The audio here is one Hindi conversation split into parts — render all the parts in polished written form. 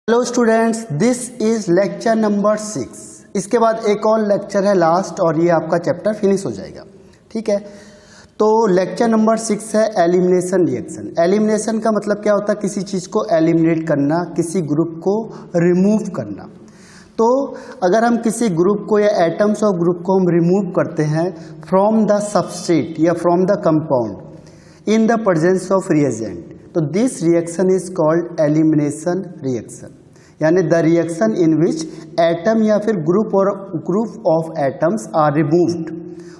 Hello students, this is lecture number 6। इसके बाद एक और लेक्चर है लास्ट और ये आपका चैप्टर फिनिश हो जाएगा। ठीक है, तो लेक्चर नंबर 6 है एलिमिनेशन रिएक्शन। एलिमिनेशन का मतलब क्या होता है? किसी चीज़ को एलिमिनेट करना, किसी ग्रुप को रिमूव करना। तो अगर हम किसी ग्रुप को या एटम्स ऑफ ग्रुप को हम रिमूव करते हैं फ्रॉम द सबस्ट्रेट या from the compound in the presence of reagent, तो this reaction is called elimination reaction. यानी the reaction in which atom या फिर group of atoms are removed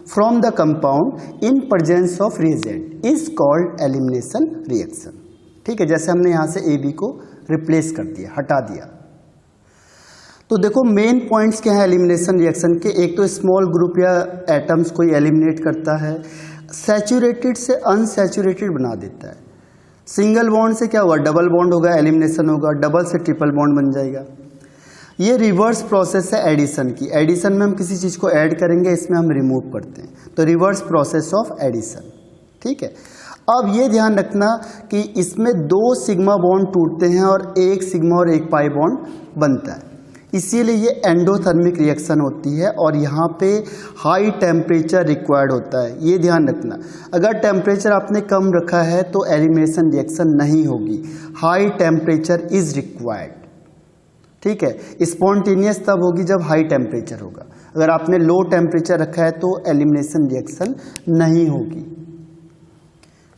from the compound in presence of reagent is called elimination reaction. ठीक है, जैसे हमने यहाँ से ए बी को रिप्लेस कर दिया, हटा दिया। तो देखो मेन पॉइंट्स क्या है एलिमिनेशन रिएक्शन के। एक तो स्मॉल ग्रुप या एटम्स को एलिमिनेट करता है, सैचुरेटेड से अनसैचुरेटेड बना देता है। सिंगल बॉन्ड से क्या होगा? डबल बॉन्ड होगा, एलिमिनेशन होगा। डबल से ट्रिपल बॉन्ड बन जाएगा। ये रिवर्स प्रोसेस है एडिशन की। एडिशन में हम किसी चीज़ को ऐड करेंगे, इसमें हम रिमूव करते हैं, तो रिवर्स प्रोसेस ऑफ एडिशन। ठीक है, अब ये ध्यान रखना कि इसमें 2 सिग्मा बॉन्ड टूटते हैं और 1 सिग्मा और 1 पाई बॉन्ड बनता है। इसीलिए ये एंडोथर्मिक रिएक्शन होती है और यहाँ पे हाई टेम्परेचर रिक्वायर्ड होता है। ये ध्यान रखना, अगर टेम्परेचर आपने कम रखा है तो एलिमिनेशन रिएक्शन नहीं होगी। High temperature is required. ठीक है, स्पॉन्टेनियस तब होगी जब हाई टेम्परेचर होगा। अगर आपने लो टेम्परेचर रखा है तो एलिमिनेशन रिएक्शन नहीं होगी।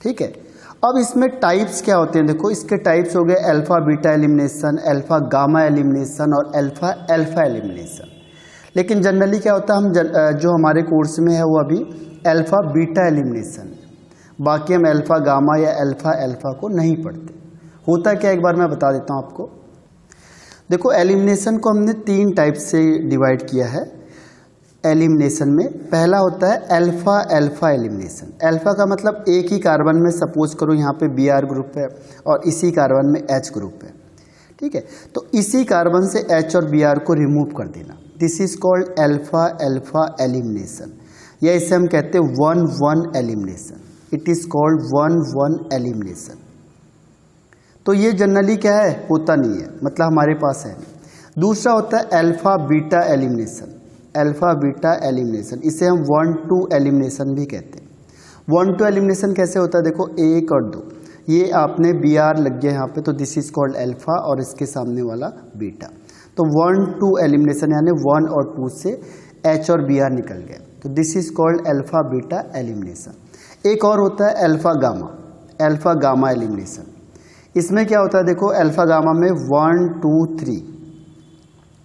ठीक है, अब इसमें टाइप्स क्या होते हैं? देखो इसके टाइप्स हो गए alpha beta elimination, alpha gamma elimination और अल्फा अल्फा एलिमिनेशन। लेकिन जनरली क्या होता है, हम जो हमारे कोर्स में है वो अभी अल्फा बीटा एलिमिनेशन, बाकी हम अल्फा गामा या अल्फा अल्फा को नहीं पढ़ते। होता क्या, एक बार मैं बता देता हूँ आपको। देखो एलिमिनेशन को हमने 3 टाइप से डिवाइड किया है। एलिमिनेशन में पहला होता है अल्फा अल्फा एलिमिनेशन। अल्फा का मतलब एक ही कार्बन में, सपोज करो यहाँ पे Br ग्रुप है और इसी कार्बन में H ग्रुप है। ठीक है, तो इसी कार्बन से H और Br को रिमूव कर देना, this is called alpha alpha elimination, या इसे हम कहते हैं 1-1 elimination. It is called 1-1 elimination. तो ये जनरली क्या है, होता नहीं है, मतलब हमारे पास है नहीं। दूसरा होता है alpha beta elimination. Alpha beta elimination, इसे हम 1-2 एलिमिनेशन भी कहते हैं। 1-2 एलिमिनेशन कैसे होता है? देखो 1 और 2, ये आपने Br लग गया यहाँ पे, तो दिस इज कॉल्ड अल्फा और इसके सामने वाला बीटा। तो 1-2 एलिमिनेशन यानी 1 और 2 से H और Br निकल गए, तो this is called alpha beta elimination. एक और होता है alpha gamma, alpha gamma elimination. इसमें क्या होता है? देखो अल्फा गामा में 1 2 3,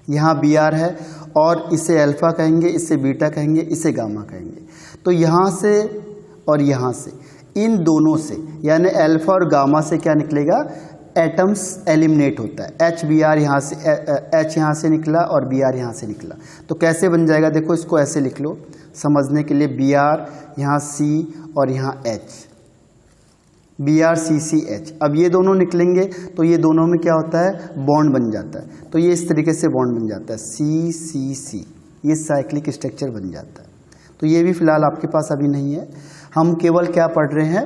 यहाँ Br है और इसे अल्फा कहेंगे, इसे बीटा कहेंगे, इसे गामा कहेंगे। तो यहाँ से और यहाँ से, इन दोनों से यानी अल्फा और गामा से क्या निकलेगा? एटम्स एलिमिनेट होता है। Br यहाँ से, H यहाँ से निकला और Br यहाँ से निकला। तो कैसे बन जाएगा? देखो इसको ऐसे लिख लो समझने के लिए, Br यहाँ C और यहाँ H, BrCCH। अब ये दोनों निकलेंगे तो ये दोनों में क्या होता है? बॉन्ड बन जाता है। तो ये इस तरीके से बॉन्ड बन जाता है CCC, ये साइक्लिक स्ट्रक्चर बन जाता है। तो ये भी फिलहाल आपके पास अभी नहीं है। हम केवल क्या पढ़ रहे हैं?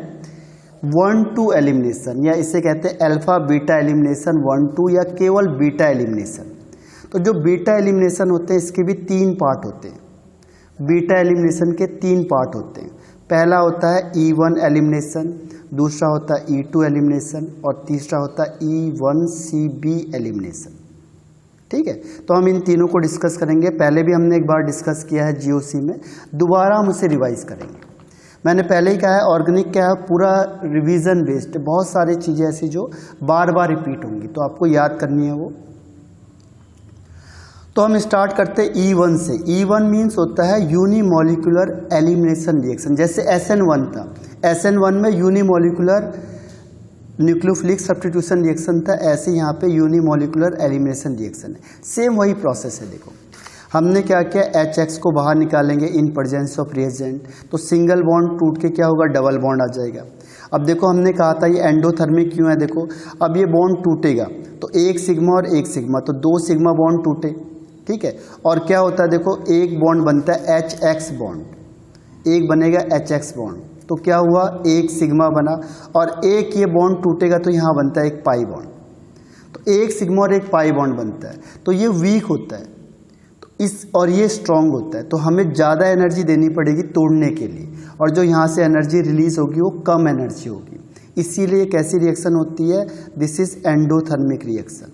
1-2 एलिमिनेशन, या इसे कहते हैं अल्फा बीटा एलिमिनेशन 1-2, या केवल बीटा एलिमिनेशन। तो जो बीटा एलिमिनेशन होते हैं इसके भी 3 पार्ट होते हैं। बीटा एलिमिनेशन के 3 पार्ट होते हैं। पहला होता है E1 एलिमिनेशन, दूसरा होता है E2 एलिमिनेशन और तीसरा होता है E1CB एलिमिनेशन। ठीक है, तो हम इन तीनों को डिस्कस करेंगे। पहले भी हमने एक बार डिस्कस किया है GOC में, दोबारा हम उसे रिवाइज करेंगे। मैंने पहले ही कहा है ऑर्गेनिक क्या है, पूरा रिवीजन बेस्ड, बहुत सारी चीज़ें ऐसी जो बार बार रिपीट होंगी, तो आपको याद करनी है वो। तो हम स्टार्ट करते हैं E1 से। E1 मीन्स होता है यूनिमोलिकुलर एलिमिनेशन रिएक्शन। जैसे SN1 था, SN1 में यूनिमोलिकुलर न्यूक्लियोफिलिक सब्स्टिट्यूशन रिएक्शन था, ऐसे यहाँ पे यूनिमोलिकुलर एलिमिनेशन रिएक्शन है। सेम वही प्रोसेस है। देखो हमने क्या किया, HX को बाहर निकालेंगे इन प्रेजेंस ऑफ रिएजेंट, तो सिंगल बॉन्ड टूट के क्या होगा? डबल बॉन्ड आ जाएगा। अब देखो हमने कहा था ये एंडोथर्मिक क्यों है? देखो अब ये बॉन्ड टूटेगा तो 1 सिग्मा और 1 सिग्मा, तो 2 सिग्मा बॉन्ड टूटे। ठीक है, और क्या होता है? देखो एक बॉन्ड बनता है HX बॉन्ड, एक बनेगा HX बॉन्ड, तो क्या हुआ? 1 सिग्मा बना, और एक ये बॉन्ड टूटेगा तो यहाँ बनता है एक पाई बॉन्ड। तो एक सिग्मा और एक पाई बॉन्ड बनता है, तो ये वीक होता है और ये स्ट्रांग होता है, तो हमें ज़्यादा एनर्जी देनी पड़ेगी तोड़ने के लिए, और जो यहाँ से एनर्जी रिलीज होगी वो कम एनर्जी होगी। इसीलिए कैसी रिएक्शन होती है, दिस इज एंडोथर्मिक रिएक्शन।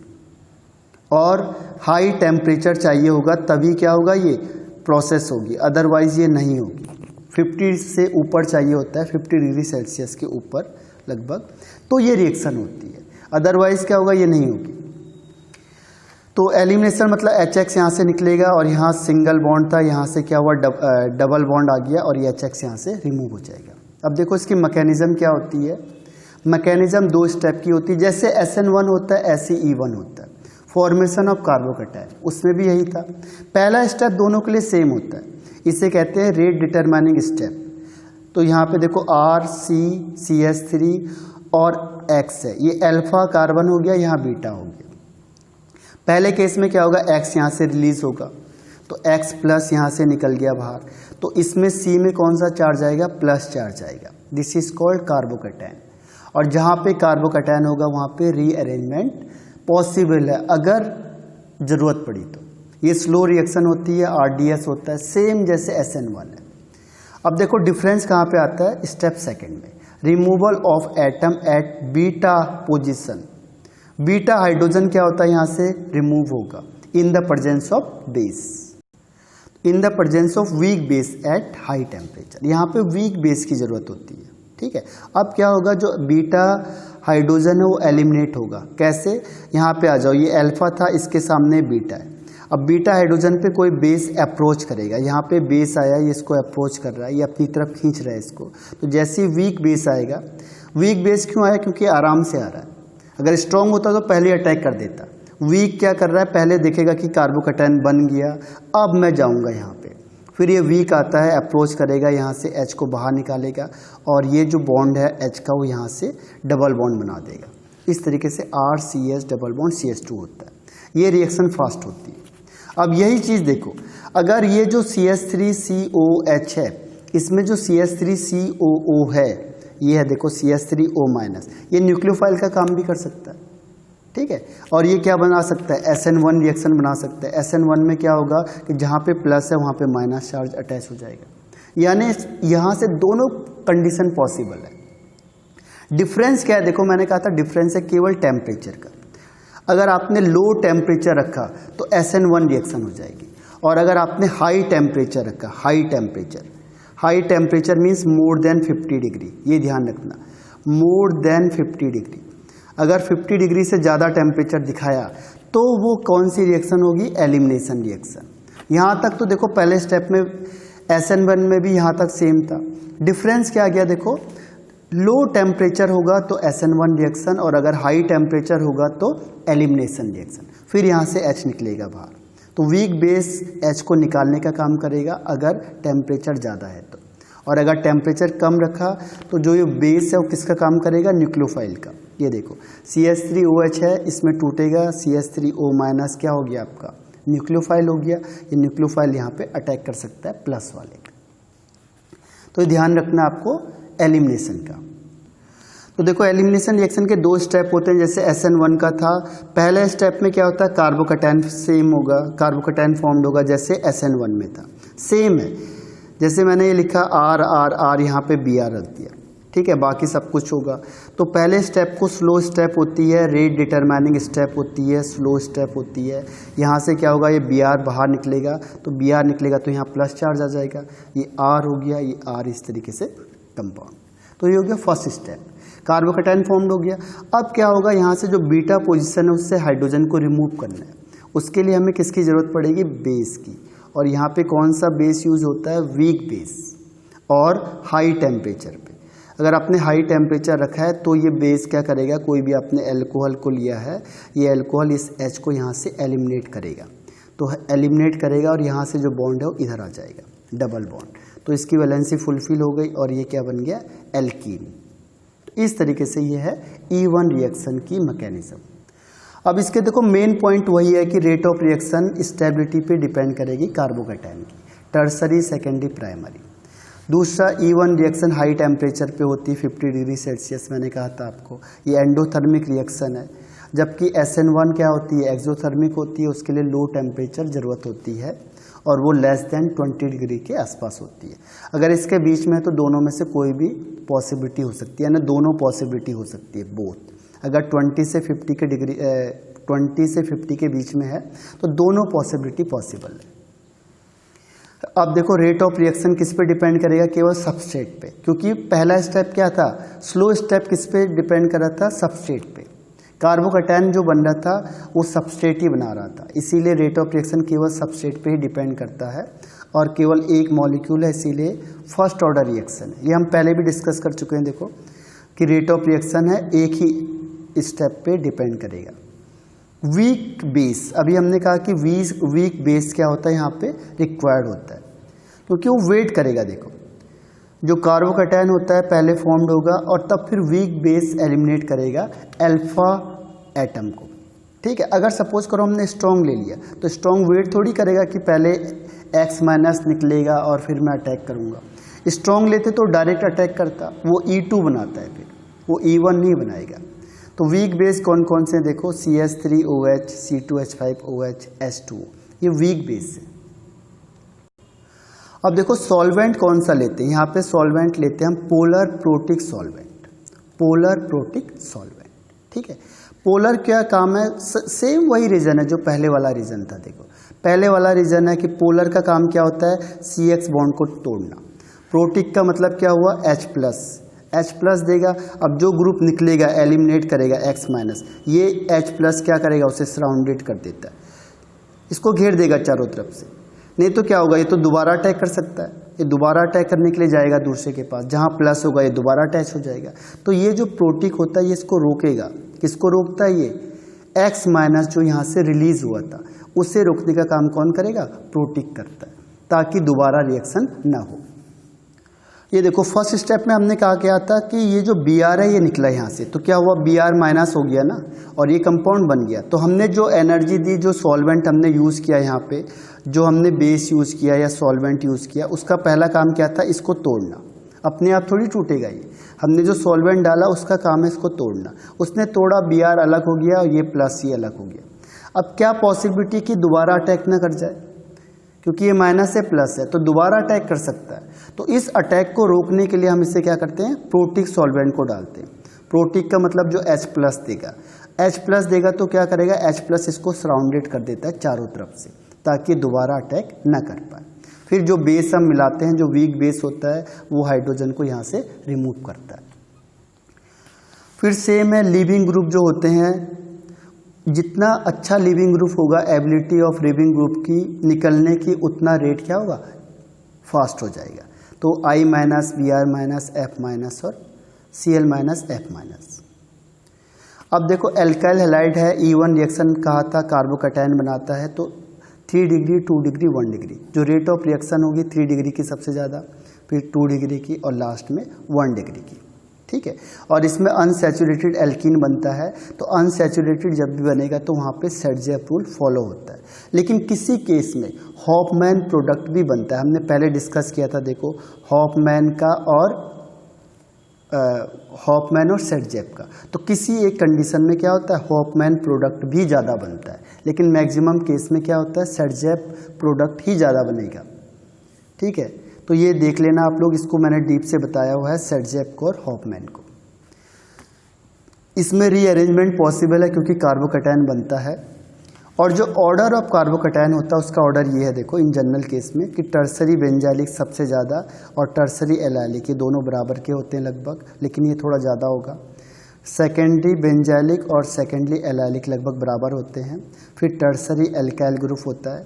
और हाई टेम्परेचर चाहिए होगा तभी क्या होगा, ये प्रोसेस होगी, अदरवाइज ये नहीं होगी। 50 से ऊपर चाहिए होता है, 50 डिग्री सेल्सियस के ऊपर लगभग, तो ये रिएक्शन होती है, अदरवाइज क्या होगा, ये नहीं होगी। तो एलिमिनेशन मतलब HX यहाँ से निकलेगा और यहाँ सिंगल बॉन्ड था, यहाँ से क्या हुआ, डबल बॉन्ड आ गया और ये HX यहाँ से रिमूव हो जाएगा। अब देखो इसकी मैकेनिज्म क्या होती है, मैकेनिज्म 2 स्टेप की होती है। जैसे SN1 होता है ऐसे E1 होता है, फॉर्मेशन ऑफ कार्बोकैटायन, उसमें भी यही था। पहला स्टेप दोनों के लिए सेम होता है, इसे कहते हैं रेट डिटरमाइनिंग स्टेप। तो यहाँ पे देखो RCCH3 और X है, ये अल्फा कार्बन हो गया, यहाँ बीटा हो गया। पहले केस में क्या होगा, X यहाँ से रिलीज होगा, तो X प्लस यहाँ से निकल गया बाहर, तो इसमें C में कौन सा चार्ज आएगा, प्लस चार्ज आएगा। This is called carbocation. और जहाँ पे कार्बोकैटायन होगा वहाँ पे रीअरेंजमेंट पॉसिबल है अगर ज़रूरत पड़ी तो। ये स्लो रिएक्शन होती है, RDS होता है, सेम जैसे SN1 है। अब देखो डिफरेंस कहाँ पे आता है, स्टेप सेकेंड में, removal of atom at beta position. Beta hydrogen क्या होता है, यहाँ से रिमूव होगा इन the presence of base, in the presence of weak base at high temperature. यहाँ पे वीक बेस की जरूरत होती है, ठीक है। अब क्या होगा, जो बीटा हाइड्रोजन है वो एलिमिनेट होगा। कैसे, यहाँ पे आ जाओ, ये अल्फा था, इसके सामने बीटा है। अब बीटा हाइड्रोजन पे कोई बेस अप्रोच करेगा, यहाँ पे बेस आया, ये इसको अप्रोच कर रहा है, ये अपनी तरफ खींच रहा है इसको। तो जैसे ही वीक बेस आएगा, वीक बेस क्यों आया, क्योंकि आराम से आ रहा है। अगर स्ट्रांग होता तो पहले अटैक कर देता। वीक क्या कर रहा है, पहले देखेगा कि कार्बोकैटायन बन गया, अब मैं जाऊंगा यहाँ पे। फिर ये वीक आता है, अप्रोच करेगा, यहाँ से H को बाहर निकालेगा और ये जो बॉन्ड है H का वो यहाँ से डबल बॉन्ड बना देगा। इस तरीके से RCH डबल बॉन्ड CH2 होता है। ये रिएक्शन फास्ट होती है। अब यही चीज़ देखो, अगर ये जो CH3COH है, इसमें जो CH3COO है, ये है देखो CH3O-, ये न्यूक्लियोफाइल का काम भी कर सकता है, ठीक है। और ये क्या बना सकता है, SN1 रिएक्शन बना सकता है। SN1 में क्या होगा कि जहाँ पे प्लस है वहाँ पे माइनस चार्ज अटैच हो जाएगा, यानी यहाँ से दोनों कंडीशन पॉसिबल है। डिफरेंस क्या है, देखो मैंने कहा था डिफरेंस है केवल टेम्परेचर का। अगर आपने लो टेम्परेचर रखा तो SN1 रिएक्शन हो जाएगी, और अगर आपने हाई टेम्परेचर रखा, high temperature means more than 50 degree, ये ध्यान रखना, मोर देन 50 डिग्री। अगर 50 डिग्री से ज़्यादा टेम्परेचर दिखाया तो वो कौन सी रिएक्शन होगी, एलिमिनेशन रिएक्शन। यहाँ तक तो देखो पहले स्टेप में SN1 में भी यहाँ तक सेम था। डिफरेंस क्या आ गया, देखो लो टेम्परेचर होगा तो SN1 रिएक्शन, और अगर हाई टेम्परेचर होगा तो एलिमिनेशन रिएक्शन। फिर यहाँ से H निकलेगा बाहर, तो वीक बेस H को निकालने का काम करेगा अगर टेम्परेचर ज़्यादा है तो, और अगर टेम्परेचर कम रखा तो जो ये बेस है वो किसका काम करेगा, न्यूक्लियोफाइल का। ये देखो CH3OH है, इसमें टूटेगा, CH3O- क्या हो गया आपका, न्यूक्लियोफाइल हो गया। ये न्यूक्लियोफाइल यहाँ पे अटैक कर सकता है प्लस वाले का। तो ध्यान रखना आपको एलिमिनेशन का। तो देखो एलिमिनेशन रिएक्शन के 2 स्टेप होते हैं, जैसे SN1 का था। पहले स्टेप में क्या होता है, कार्बोकैटायन सेम होगा, कार्बोकैटायन फॉर्म्ड होगा जैसे SN1 में था, सेम है। जैसे मैंने ये लिखा R यहाँ पे Br रख दिया, ठीक है, बाकी सब कुछ होगा। तो पहले स्टेप को स्लो स्टेप होती है, रेट डिटरमाइनिंग स्टेप होती है, स्लो स्टेप होती है। यहाँ से क्या होगा, ये Br बाहर निकलेगा, तो Br निकलेगा तो यहाँ प्लस चार्ज आ जाएगा, ये R हो गया, ये R इस तरीके से कंपाउंड। तो ये हो गया फर्स्ट स्टेप, कार्बोकैटायन फॉर्म्ड हो गया। अब क्या होगा, यहाँ से जो बीटा पोजीशन है उससे हाइड्रोजन को रिमूव करना है। उसके लिए हमें किसकी ज़रूरत पड़ेगी, बेस की। और यहाँ पे कौन सा बेस यूज होता है, वीक बेस, और हाई टेम्परेचर पे। अगर आपने हाई टेम्परेचर रखा है तो ये बेस क्या करेगा, कोई भी आपने एल्कोहल को लिया है, ये एल्कोहल इस H को यहाँ से एलिमिनेट करेगा, तो एलिमिनेट करेगा और यहाँ से जो बॉन्ड है वो इधर आ जाएगा, डबल बॉन्ड। तो इसकी वैलेंसी फुलफिल हो गई और ये क्या बन गया, एल्कीन। तो इस तरीके से ये है E1 रिएक्शन की मैकेनिज्म। अब इसके देखो मेन पॉइंट वही है कि रेट ऑफ रिएक्शन स्टेबिलिटी पे डिपेंड करेगी कार्बोकैटायन की, टर्सरी, सेकेंडरी, प्राइमरी। दूसरा E1 रिएक्शन हाई टेम्परेचर पे होती है, 50 डिग्री सेल्सियस, मैंने कहा था आपको, ये एंडोथर्मिक रिएक्शन है। जबकि SN1 क्या होती है, एक्सोथर्मिक होती है, उसके लिए लो टेम्परेचर ज़रूरत होती है और वो लेस देन 20 डिग्री के आसपास होती है। अगर इसके बीच में है तो दोनों में से कोई भी पॉसिबिलिटी हो सकती है, यानी दोनों पॉसिबिलिटी हो सकती है, बोथ। अगर 20 से 50 के बीच में है तो दोनों पॉसिबिलिटी पॉसिबल है। अब देखो रेट ऑफ रिएक्शन किस पे डिपेंड करेगा, केवल सबस्ट्रेट पे, क्योंकि पहला स्टेप क्या था, स्लो स्टेप किस पे डिपेंड कर रहा था, सबस्ट्रेट पे। कार्बोकैटायन जो बन रहा था वो सबस्ट्रेट ही बना रहा था, इसीलिए रेट ऑफ रिएक्शन केवल सबस्ट्रेट पे ही डिपेंड करता है और केवल एक मॉलिक्यूल है, इसीलिए फर्स्ट ऑर्डर रिएक्शन है। ये हम पहले भी डिस्कस कर चुके हैं, देखो कि रेट ऑफ रिएक्शन है एक ही स्टेप पे डिपेंड करेगा। वीक बेस, अभी हमने कहा कि वीक बेस क्या होता है, यहाँ पे रिक्वायर्ड होता है, क्योंकि वो वेट करेगा। देखो जो कार्बोकैटायन होता है पहले फॉर्म्ड होगा और तब फिर वीक बेस एलिमिनेट करेगा अल्फा एटम को, ठीक है। अगर सपोज करो हमने स्ट्रॉन्ग ले लिया तो स्ट्रॉन्ग वेट थोड़ी करेगा कि पहले X माइनस निकलेगा और फिर मैं अटैक करूँगा। स्ट्रॉन्ग लेते तो डायरेक्ट अटैक करता, वो E2 बनाता है, फिर वो E1 नहीं बनाएगा। तो वीक बेस कौन कौन से देखो, CH3OH, C2H5OH, H2O, ये वीक बेस है। अब देखो सॉल्वेंट कौन सा लेते हैं, यहाँ पे सॉल्वेंट लेते हैं हम polar protic solvent, polar protic solvent, ठीक है। पोलर क्या काम है, सेम वही रीजन है जो पहले वाला रीजन था। देखो पहले वाला रीजन है कि पोलर का काम क्या होता है, CX बॉन्ड को तोड़ना। प्रोटिक का मतलब क्या हुआ, H प्लस देगा। अब जो ग्रुप निकलेगा एलिमिनेट करेगा X माइनस, ये H प्लस क्या करेगा, उसे सराउंडेड कर देता है, इसको घेर देगा चारों तरफ से। नहीं तो क्या होगा, ये तो दोबारा अटैक कर सकता है, ये दोबारा अटैक करने के लिए जाएगा दूसरे के पास, जहाँ प्लस होगा ये दोबारा अटैच हो जाएगा। तो ये जो प्रोटिक होता है ये इसको रोकेगा। किसको रोकता है, ये X माइनस जो यहाँ से रिलीज हुआ था उसे रोकने का काम कौन करेगा, प्रोटिक करता है, ताकि दोबारा रिएक्शन ना हो। ये देखो फर्स्ट स्टेप में हमने कहा क्या था कि ये जो Br है ये निकला यहाँ से, तो क्या हुआ, Br माइनस हो गया ना और ये कंपाउंड बन गया। तो हमने जो एनर्जी दी, जो सॉल्वेंट हमने यूज़ किया यहाँ पे, जो हमने बेस यूज़ किया या सॉल्वेंट यूज़ किया, उसका पहला काम क्या था, इसको तोड़ना। अपने आप थोड़ी टूटेगा ये, हमने जो सॉल्वेंट डाला उसका काम है इसको तोड़ना। उसने तोड़ा, Br अलग हो गया और ये प्लस ये अलग हो गया। अब क्या पॉसिबिलिटी कि दोबारा अटैक ना कर जाए, क्योंकि ये माइनस है प्लस है तो दोबारा अटैक कर सकता है। तो इस अटैक को रोकने के लिए हम इसे क्या करते हैं, प्रोटिक सॉल्वेंट को डालते हैं। प्रोटिक का मतलब जो H प्लस देगा, H प्लस देगा तो क्या करेगा, H प्लस इसको सराउंडेड कर देता है चारों तरफ से, ताकि दोबारा अटैक ना कर पाए। फिर जो बेस हम मिलाते हैं, जो वीक बेस होता है, वो हाइड्रोजन को यहाँ से रिमूव करता है। फिर सेम है, लिविंग ग्रुप जो होते हैं, जितना अच्छा लिविंग ग्रुप होगा, एबिलिटी ऑफ लिविंग ग्रुप की निकलने की उतना रेट क्या होगा, फास्ट हो जाएगा। तो I minus, Br minus, F minus और Cl माइनस, F माइनस। अब देखो एल्काइल हैलाइड है, E1 रिएक्शन कहा था, कार्बोकैटायन बनाता है, तो 3 डिग्री, 2 डिग्री, 1 डिग्री, जो रेट ऑफ रिएक्शन होगी 3 डिग्री की सबसे ज़्यादा, फिर 2 डिग्री की और लास्ट में 1 डिग्री की, ठीक है। और इसमें अनसैचुरेटेड एल्कीन बनता है, तो अनसैचुरेटेड जब भी बनेगा तो वहाँ पे सेडजेप रूल फॉलो होता है। लेकिन किसी केस में हॉफमैन प्रोडक्ट भी बनता है, हमने पहले डिस्कस किया था, देखो हॉफमैन का और हॉफमैन और सेडजेप का। तो किसी एक कंडीशन में क्या होता है, हॉफमैन प्रोडक्ट भी ज़्यादा बनता है, लेकिन मैक्सिमम केस में क्या होता है, सेडजेप प्रोडक्ट ही ज़्यादा बनेगा, ठीक है। तो ये देख लेना आप लोग, इसको मैंने डीप से बताया हुआ है, सेडजेप को और हॉफमैन को। इसमें रीअरेंजमेंट पॉसिबल है क्योंकि कार्बोकैटायन बनता है। और जो ऑर्डर ऑफ कार्बोकैटायन होता है उसका ऑर्डर ये है, देखो इन जनरल केस में, कि टर्सरी बेंजाइलिक सबसे ज़्यादा और टर्सरी एलाइलिक, ये दोनों बराबर के होते हैं लगभग, लेकिन ये थोड़ा ज़्यादा होगा। सेकेंडरी बेंजाइलिक और सेकेंडरी एलाइलिक लगभग बराबर होते हैं। फिर टर्सरी एल्काइल ग्रुप होता है,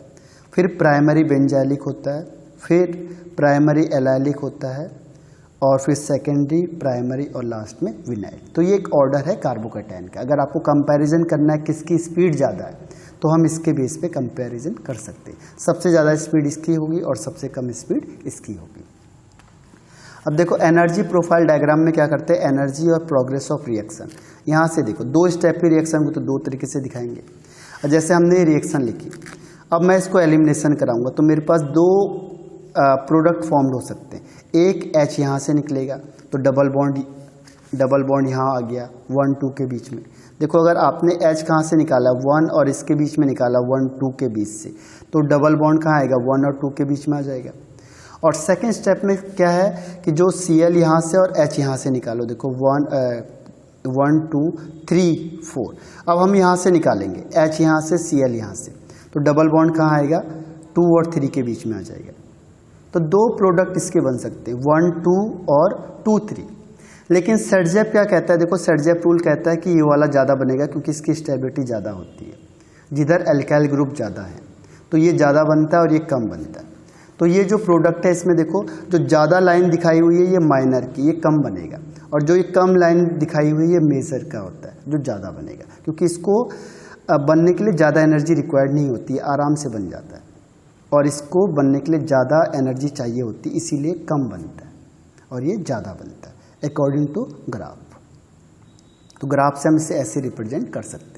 फिर प्राइमरी बेंजाइलिक होता है, फिर प्राइमरी एलाइलिक होता है, और फिर सेकेंडरी, प्राइमरी और लास्ट में विनाइल। तो ये एक ऑर्डर है कार्बोकैटायन का। अगर आपको कंपैरिजन करना है किसकी स्पीड ज़्यादा है, तो हम इसके बेस पे कंपैरिजन कर सकते हैं। सबसे ज़्यादा स्पीड इसकी होगी और सबसे कम स्पीड इसकी होगी। अब देखो एनर्जी प्रोफाइल डायग्राम में क्या करते हैं, एनर्जी और प्रोग्रेस ऑफ रिएक्शन। यहाँ से देखो 2 स्टेप की रिएक्शन को तो 2 तरीके से दिखाएंगे। जैसे हमने रिएक्शन लिखी, अब मैं इसको एलिमिनेशन कराऊंगा, तो मेरे पास 2 प्रोडक्ट फॉर्म हो सकते हैं। एक H यहाँ से निकलेगा तो डबल बॉन्ड यहाँ आ गया 1 2 के बीच में, देखो अगर आपने H कहाँ से निकाला 1 और इसके बीच में निकाला 1 2 के बीच से, तो डबल बॉन्ड कहाँ आएगा 1 और 2 के बीच में आ जाएगा। और सेकेंड स्टेप में क्या है कि जो Cl यहाँ से और H यहाँ से निकालो, देखो 1 2 3 4। अब हम यहाँ से निकालेंगे H यहाँ से Cl यहाँ से, तो डबल बॉन्ड कहाँ आएगा 2 और 3 के बीच में आ जाएगा। तो दो प्रोडक्ट इसके बन सकते हैं 1 2 और 2 3। लेकिन सेटजेप क्या कहता है, देखो सेटजेप रूल कहता है कि ये वाला ज़्यादा बनेगा क्योंकि इसकी स्टेबिलिटी ज़्यादा होती है, जिधर एल्काइल ग्रुप ज़्यादा है तो ये ज़्यादा बनता है और ये कम बनता है। तो ये जो प्रोडक्ट है इसमें देखो जो ज़्यादा लाइन दिखाई हुई है ये माइनर की, ये कम बनेगा, और जो ये कम लाइन दिखाई हुई है ये मेजर का होता है जो ज़्यादा बनेगा, क्योंकि इसको बनने के लिए ज़्यादा एनर्जी रिक्वायर्ड नहीं होती है, आराम से बन जाता है, और इसको बनने के लिए ज़्यादा एनर्जी चाहिए होती है, इसीलिए कम बनता है और ये ज़्यादा बनता है अकॉर्डिंग टू ग्राफ। तो ग्राफ से हम इसे ऐसे रिप्रेजेंट कर सकते हैं।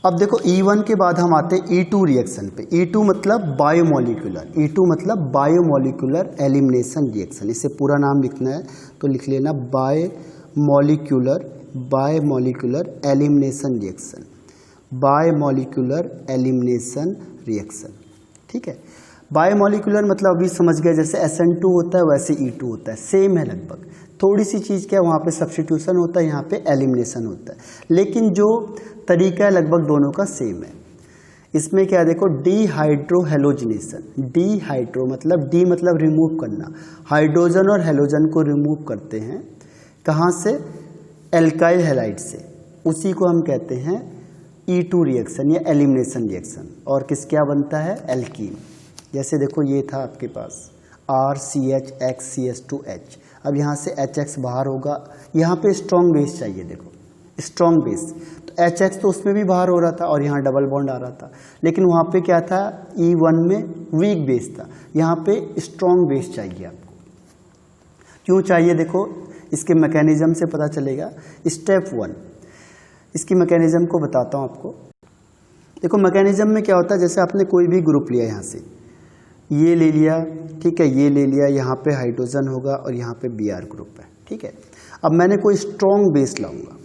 अब देखो E1 के बाद हम आते हैं E2 रिएक्शन पे। E2 मतलब बायोमोलिकुलर, E2 मतलब बायोमोलिकुलर एलिमिनेशन रिएक्शन। इसे पूरा नाम लिखना है तो लिख लेना biomolecular elimination reaction, biomolecular elimination reaction. ठीक है, बायोमोलिकुलर मतलब अभी समझ गए, जैसे SN2 होता है वैसे E2 होता है, सेम है लगभग। थोड़ी सी चीज़ क्या है, वहाँ पे सब्स्टिट्यूशन होता है, यहाँ पे एलिमिनेशन होता है, लेकिन जो तरीका है लगभग दोनों का सेम है। इसमें क्या है देखो, डीहाइड्रोहेलोजिनेशन, डीहाइड्रो मतलब डी मतलब रिमूव करना, हाइड्रोजन और हेलोजन को रिमूव करते हैं कहाँ से, एल्काइल हैलाइड से, उसी को हम कहते हैं E2 रिएक्शन या एलिमिनेशन रिएक्शन। और किस क्या बनता है, एल्कीन। जैसे देखो ये था आपके पास RCHX-CH2H, अब यहाँ से HX बाहर होगा, यहाँ पे स्ट्रॉन्ग बेस चाहिए, देखो स्ट्रॉन्ग बेस, तो HX तो उसमें भी बाहर हो रहा था और यहाँ डबल बॉन्ड आ रहा था, लेकिन वहाँ पे क्या था, E1 में वीक बेस था, यहाँ पे स्ट्रॉन्ग बेस चाहिए आपको। क्यों चाहिए, देखो इसके मैकेनिज्म से पता चलेगा। स्टेप 1 इसकी मैकेनिज्म को बताता हूँ आपको। देखो मैकेनिज्म में क्या होता है, जैसे आपने कोई भी ग्रुप लिया, यहाँ से ये ले लिया, ठीक है, ये ले लिया, यहाँ पे हाइड्रोजन होगा और यहाँ पे Br ग्रुप है, ठीक है। अब मैंने कोई स्ट्रॉन्ग बेस लाऊंगा,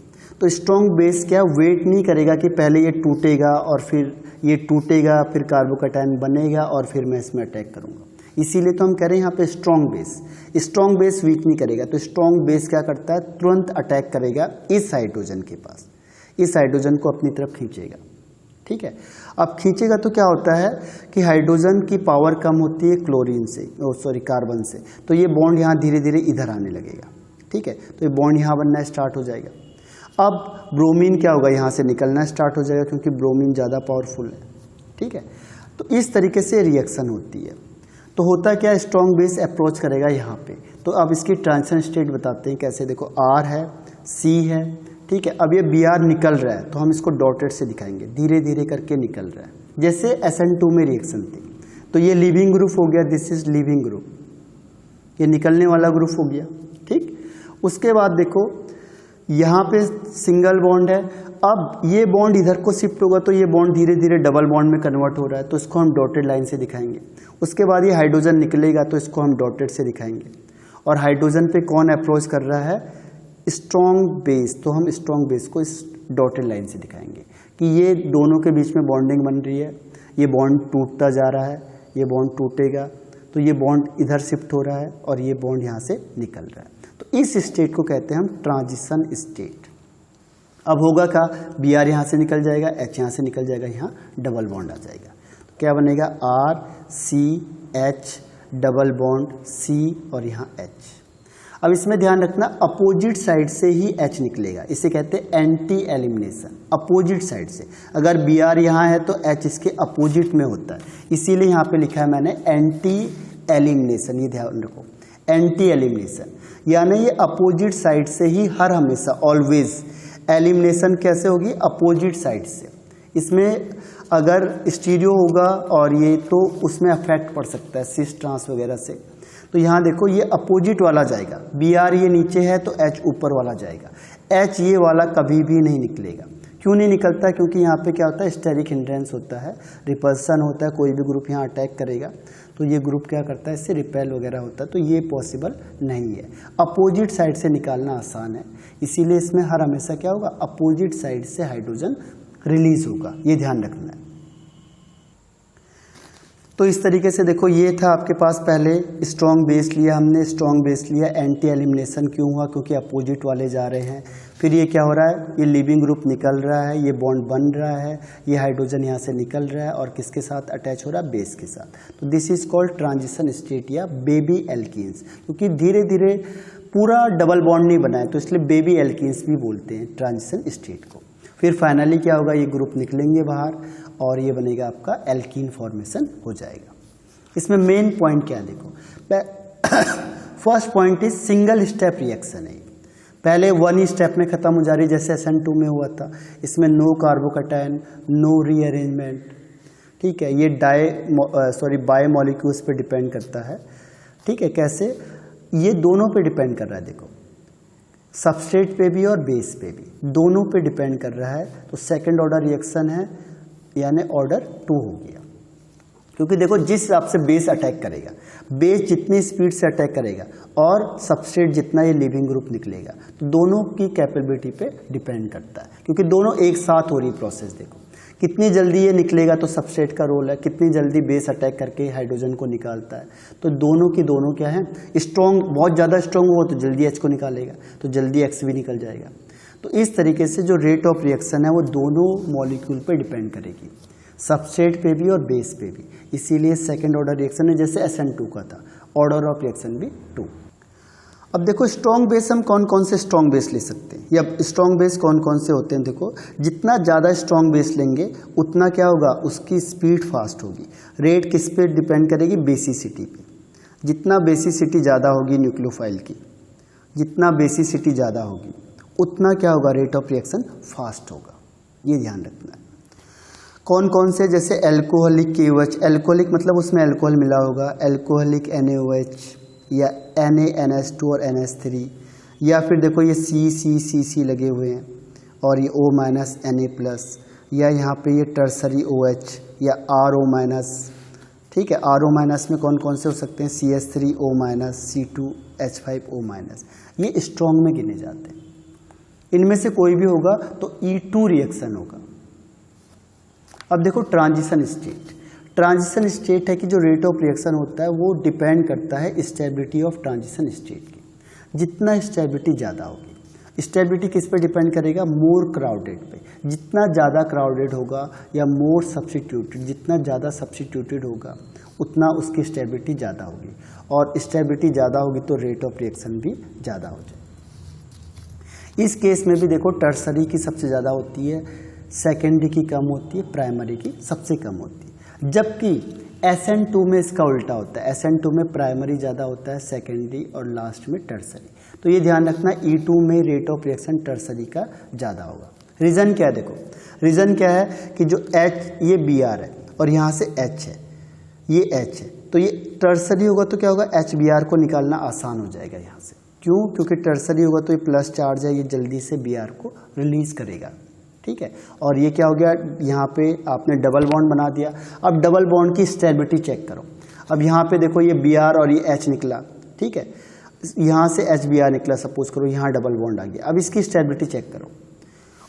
तो स्ट्रॉन्ग बेस क्या वेट नहीं करेगा कि पहले ये टूटेगा और फिर ये टूटेगा, फिर कार्बोकैटायन बनेगा और फिर मैं इसमें अटैक करूँगा। इसीलिए तो हम कह रहे हैं यहाँ पे strong base. Strong base weak नहीं करेगा, तो स्ट्रॉन्ग बेस क्या करता है, तुरंत अटैक करेगा इस हाइड्रोजन के पास, इस हाइड्रोजन को अपनी तरफ खींचेगा, ठीक है। अब खींचेगा तो क्या होता है कि हाइड्रोजन की पावर कम होती है क्लोरीन से, कार्बन से, तो ये बॉन्ड यहाँ धीरे धीरे इधर आने लगेगा, ठीक है, तो ये बॉन्ड यहाँ बनना स्टार्ट हो जाएगा। अब ब्रोमीन क्या होगा, यहाँ से निकलना स्टार्ट हो जाएगा क्योंकि ब्रोमीन ज़्यादा पावरफुल है, ठीक है। तो इस तरीके से रिएक्शन होती है। तो होता क्या, स्ट्रॉन्ग बेस अप्रोच करेगा यहाँ पे। तो अब इसकी ट्रांजिशन स्टेट बताते हैं कैसे। देखो R है, C है, ठीक है। अब ये Br निकल रहा है तो हम इसको डॉटेड से दिखाएंगे, धीरे धीरे करके निकल रहा है, जैसे SN2 में रिएक्शन थी। तो ये लीविंग ग्रुप हो गया, दिस इज लीविंग ग्रुप, ये निकलने वाला ग्रुप हो गया, ठीक। उसके बाद देखो यहाँ पे सिंगल बॉन्ड है, अब ये बॉन्ड इधर को शिफ्ट होगा तो ये बॉन्ड धीरे धीरे डबल बॉन्ड में कन्वर्ट हो रहा है, तो इसको हम डॉटेड लाइन से दिखाएंगे। उसके बाद ये हाइड्रोजन निकलेगा तो इसको हम डॉटेड से दिखाएंगे। और हाइड्रोजन पे कौन अप्रोच कर रहा है, स्ट्रॉन्ग बेस, तो हम स्ट्रॉन्ग बेस को इस डॉटेड लाइन से दिखाएंगे कि ये दोनों के बीच में बॉन्डिंग बन रही है, ये बॉन्ड टूटता जा रहा है, ये बॉन्ड टूटेगा तो ये बॉन्ड इधर शिफ्ट हो रहा है और ये बॉन्ड यहाँ से निकल रहा है। तो इस स्टेट को कहते हैं हम ट्रांजिशन स्टेट। अब होगा क्या, Br यहाँ से निकल जाएगा, H यहाँ से निकल जाएगा, यहाँ डबल बॉन्ड आ जाएगा, तो क्या बनेगा RCH डबल बॉन्ड C और यहाँ H। अब इसमें ध्यान रखना अपोजिट साइड से ही H निकलेगा, इसे कहते हैं एंटी एलिमिनेशन, अपोजिट साइड से। अगर Br यहाँ है तो H इसके अपोजिट में होता है, इसीलिए यहाँ पे लिखा है मैंने एंटी एलिमिनेशन, ये ध्यान रखो, एंटी एलिमिनेशन, यानी ये अपोजिट साइड से ही हर हमेशा ऑलवेज एलिमिनेशन कैसे होगी, अपोजिट साइड से। इसमें अगर स्टीरियो होगा और ये तो उसमें अफेक्ट पड़ सकता है सिस ट्रांस वगैरह से, तो यहाँ देखो ये अपोजिट वाला जाएगा, Br ये नीचे है तो H ऊपर वाला जाएगा, H ये वाला कभी भी नहीं निकलेगा। क्यों नहीं निकलता, क्योंकि यहाँ पे क्या होता है, स्टेरिक हिंड्रेंस होता है, रिपल्सन होता है, कोई भी ग्रुप यहाँ अटैक करेगा तो ये ग्रुप क्या करता है, इससे रिपेल वगैरह होता है, तो ये पॉसिबल नहीं है। अपोजिट साइड से निकालना आसान है, इसीलिए इसमें हर हमेशा क्या होगा, अपोजिट साइड से हाइड्रोजन रिलीज होगा, ये ध्यान रखना है। तो इस तरीके से देखो, ये था आपके पास पहले स्ट्रॉन्ग बेस लिया हमने, स्ट्रॉन्ग बेस लिया, एंटी एलिमिनेशन क्यों हुआ, क्योंकि अपोजिट वाले जा रहे हैं। फिर ये क्या हो रहा है, ये लीविंग ग्रुप निकल रहा है, ये बॉन्ड बन रहा है, ये हाइड्रोजन यहाँ से निकल रहा है और किसके साथ अटैच हो रहा है, बेस के साथ। तो this is called transition state या बेबी एल्कीन्स, क्योंकि धीरे धीरे पूरा डबल बॉन्ड नहीं बना है, तो इसलिए बेबी एल्कीन्स भी बोलते हैं ट्रांजिशन स्टेट को। फिर फाइनली क्या होगा, ये ग्रुप निकलेंगे बाहर और ये बनेगा आपका एल्कीन फॉर्मेशन हो जाएगा। इसमें मेन पॉइंट क्या है, देखो first point is single step reaction है। पहले वन स्टेप में खत्म हो जा रही है, जैसे SN2 में हुआ था, इसमें नो कार्बोकैटायन, नो रीअरेंजमेंट, ठीक है। ये बाय मॉलिक्यूल्स पे डिपेंड करता है, ठीक है। कैसे, ये दोनों पे डिपेंड कर रहा है, देखो सबस्ट्रेट पे भी और बेस पे भी, दोनों पे डिपेंड कर रहा है। तो सेकंड ऑर्डर रिएक्शन है, यानी ऑर्डर 2 हो गया, क्योंकि देखो जिस हिसाब से बेस अटैक करेगा, बेस जितनी स्पीड से अटैक करेगा और सबस्ट्रेट जितना ये लिविंग ग्रुप निकलेगा, तो दोनों की कैपेबिलिटी पे डिपेंड करता है, क्योंकि दोनों एक साथ हो रही प्रोसेस। देखो कितनी जल्दी ये निकलेगा तो सबस्ट्रेट का रोल है, कितनी जल्दी बेस अटैक करके हाइड्रोजन को निकालता है। तो दोनों की दोनों क्या है, स्ट्रॉन्ग, बहुत ज़्यादा स्ट्रॉन्ग हो तो जल्दी H को निकालेगा, तो जल्दी X भी निकल जाएगा। तो इस तरीके से जो रेट ऑफ रिएक्शन है वो दोनों मॉलिक्यूल पे डिपेंड करेगी, सबस्ट्रेट पे भी और बेस पे भी। इसीलिए सेकंड ऑर्डर रिएक्शन है, जैसे SN2 का था, ऑर्डर ऑफ रिएक्शन भी 2। अब देखो स्ट्रॉन्ग बेस हम कौन कौन से स्ट्रॉन्ग बेस ले सकते हैं, या स्ट्रॉन्ग बेस कौन कौन से होते हैं। देखो जितना ज़्यादा स्ट्रॉन्ग बेस लेंगे उतना क्या होगा, उसकी स्पीड फास्ट होगी। रेट किस पे डिपेंड करेगी, बेसिसिटी पे। जितना बेसिसिटी ज़्यादा होगी न्यूक्लियोफाइल की, जितना बेसिसिटी ज़्यादा होगी उतना क्या होगा, रेट ऑफ रिएक्शन फास्ट होगा, ये ध्यान रखना है। कौन कौन से, जैसे एल्कोहलिक KOH, एल्कोहलिक मतलब उसमें अल्कोहल मिला होगा, एल्कोहलिक NaOH या NaNH2 और NH3, या फिर देखो ये CC लगे हुए हैं और ये O- Na+, या यहाँ पे ये टर्सरी OH या RO-, ठीक है। RO- में कौन कौन से हो सकते हैं, CH3O-, C2H5O-, ये स्ट्रॉन्ग में गिने जाते हैं। इनमें से कोई भी होगा तो E2 रिएक्शन होगा। अब देखो ट्रांजिशन स्टेट, ट्रांजिशन स्टेट है कि जो रेट ऑफ रिएक्शन होता है वो डिपेंड करता है स्टेबिलिटी ऑफ ट्रांजिशन स्टेट की। जितना स्टेबिलिटी ज़्यादा होगी, स्टेबिलिटी किस पे डिपेंड करेगा, मोर क्राउडेड पे। जितना ज़्यादा क्राउडेड होगा या मोर सब्स्टिट्यूटेड, जितना ज़्यादा सब्स्टिट्यूटेड होगा उतना उसकी स्टेबिलिटी ज़्यादा होगी, और स्टेबिलिटी ज़्यादा होगी तो रेट ऑफ रिएक्शन भी ज़्यादा हो जाएगा। इस केस में भी देखो टर्सरी की सबसे ज़्यादा होती है, सेकेंडरी की कम होती है, प्राइमरी की सबसे कम होती है। जबकि SN2 में इसका उल्टा होता है, SN2 में प्राइमरी ज़्यादा होता है, सेकेंडरी और लास्ट में टर्सरी। तो ये ध्यान रखना, E2 में रेट ऑफ रिएक्शन टर्सरी का ज़्यादा होगा। रीज़न क्या है, देखो रीज़न क्या है कि जो H, ये Br है और यहाँ से H है, ये H है, तो ये टर्सरी होगा तो क्या होगा, HBr को निकालना आसान हो जाएगा यहाँ से। क्यों, क्योंकि टर्सरी होगा तो ये प्लस चार्ज है, ये जल्दी से Br को रिलीज करेगा, ठीक है। और ये क्या हो गया, यहाँ पे आपने डबल बॉन्ड बना दिया। अब डबल बॉन्ड की स्टेबिलिटी चेक करो। अब यहाँ पे देखो ये Br और ये H निकला, ठीक है, यहाँ से HBr निकला, सपोज करो यहाँ डबल बॉन्ड आ गया। अब इसकी स्टेबिलिटी चेक करो,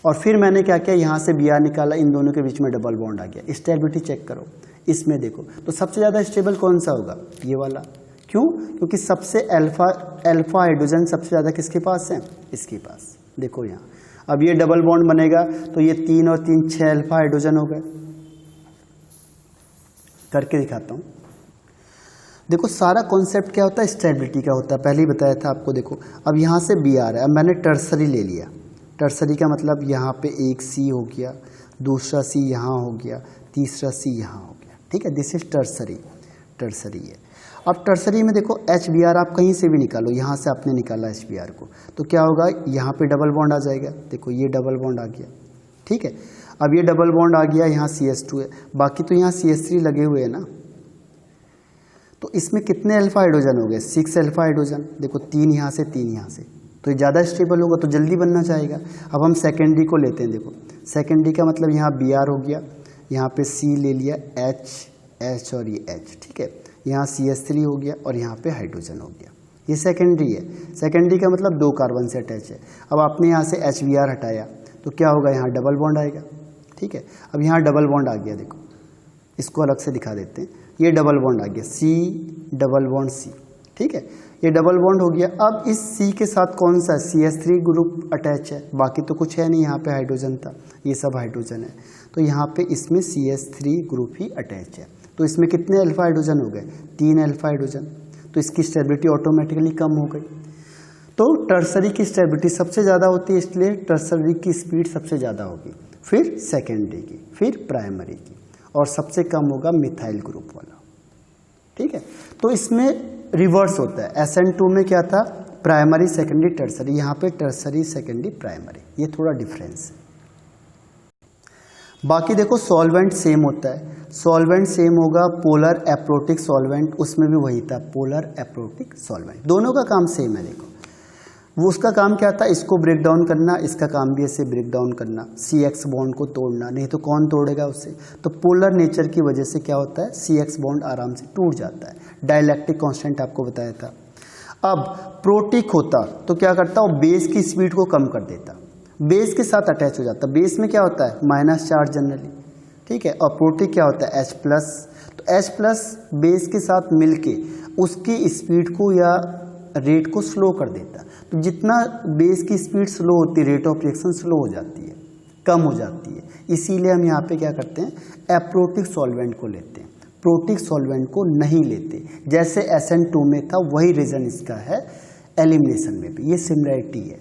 और फिर मैंने क्या किया, यहाँ से Br निकाला, इन दोनों के बीच में डबल बॉन्ड आ गया। स्टेबिलिटी चेक करो, इसमें देखो तो सबसे ज़्यादा स्टेबल कौन सा होगा, ये वाला। क्यों, क्योंकि सबसे अल्फा हाइड्रोजन सबसे ज़्यादा किसके पास है, इसके पास। देखो यहाँ अब ये डबल बॉन्ड बनेगा तो ये 3 और 3 6 अल्फा हाइड्रोजन हो गए। करके दिखाता हूँ। देखो सारा कॉन्सेप्ट क्या होता है, स्टेबिलिटी का होता है, पहले ही बताया था आपको। देखो अब यहाँ से Br है, अब मैंने टर्सरी ले लिया। टर्सरी का मतलब यहाँ पे एक C हो गया, दूसरा C यहाँ हो गया, तीसरा C यहाँ हो गया, ठीक है। दिस इज टर्सरी, टर्सरी है। अब टर्सरी में देखो HBr आप कहीं से भी निकालो, यहाँ से आपने निकाला HBr को, तो क्या होगा, यहाँ पे डबल बॉन्ड आ जाएगा। देखो ये डबल बॉन्ड आ गया, ठीक है। अब ये डबल बॉन्ड आ गया, यहाँ CH2 है, बाकी तो यहाँ CH3 लगे हुए हैं ना। तो इसमें कितने अल्फा हाइड्रोजन हो गए, 6 अल्फा हाइड्रोजन। देखो 3 यहाँ से 3 यहाँ से, तो ये ज़्यादा स्टेबल होगा तो जल्दी बनना चाहेगा। अब हम सेकेंडरी को लेते हैं। देखो सेकेंडरी का मतलब यहाँ Br हो गया, यहाँ पे C ले लिया, H और ये H, ठीक है। यहाँ CH3 हो गया और यहाँ पे हाइड्रोजन हो गया। ये सेकेंडरी है। सेकेंडरी का मतलब 2 कार्बन से अटैच है। अब आपने यहाँ से HBr हटाया तो क्या होगा, यहाँ डबल बॉन्ड आएगा। ठीक है, अब यहाँ डबल बॉन्ड आ गया, देखो इसको अलग से दिखा देते हैं। ये डबल बॉन्ड आ गया, C डबल बॉन्ड C। ठीक है, ये डबल बॉन्ड हो गया। अब इस C के साथ कौन सा CH3 ग्रुप अटैच है, बाकी तो कुछ है नहीं, यहाँ पे हाइड्रोजन था, ये सब हाइड्रोजन है, तो यहाँ पे इसमें CH3 ग्रुप ही अटैच है। तो इसमें कितने अल्फा हाइड्रोजन हो गए, 3 अल्फा हाइड्रोजन, तो इसकी स्टेबिलिटी ऑटोमेटिकली कम हो गई। तो टर्सरी की स्टेबिलिटी सबसे ज़्यादा होती है, इसलिए टर्सरी की स्पीड सबसे ज़्यादा होगी, फिर सेकेंडरी की, फिर प्राइमरी की, और सबसे कम होगा मिथाइल ग्रुप वाला। ठीक है, तो इसमें रिवर्स होता है। SN2 में क्या था, प्राइमरी सेकेंडरी टर्सरी, यहाँ पे टर्सरी सेकेंडरी प्राइमरी, ये थोड़ा डिफरेंस है। बाकी देखो सॉल्वेंट सेम होता है, सॉल्वेंट सेम होगा, पोलर एप्रोटिक सॉल्वेंट, उसमें भी वही था, पोलर एप्रोटिक सॉल्वेंट, दोनों का काम सेम है। देखो वो उसका काम क्या था, इसको ब्रेक डाउन करना, इसका काम भी ऐसे ब्रेक डाउन करना, CX बॉन्ड को तोड़ना, नहीं तो कौन तोड़ेगा उससे। तो पोलर नेचर की वजह से क्या होता है, CX बॉन्ड आराम से टूट जाता है। डाइलेक्ट्रिक कांस्टेंट आपको बताया था। अब प्रोटिक होता तो क्या करता, वो बेस की स्पीड को कम कर देता, बेस के साथ अटैच हो जाता। बेस में क्या होता है, माइनस चार्ज जनरली। ठीक है, और प्रोटिक क्या होता है, H+, तो H+ बेस के साथ मिलके उसकी स्पीड को या रेट को स्लो कर देता। तो जितना बेस की स्पीड स्लो होती है, रेट ऑफ रिएक्शन स्लो हो जाती है, कम हो जाती है। इसीलिए हम यहाँ पे क्या करते हैं, एप्रोटिक सॉल्वेंट को लेते हैं, प्रोटिक सॉल्वेंट को नहीं लेते। जैसे SN2 में था, वही रीजन इसका है एलिमिनेशन में भी, ये सिमिलरिटी है।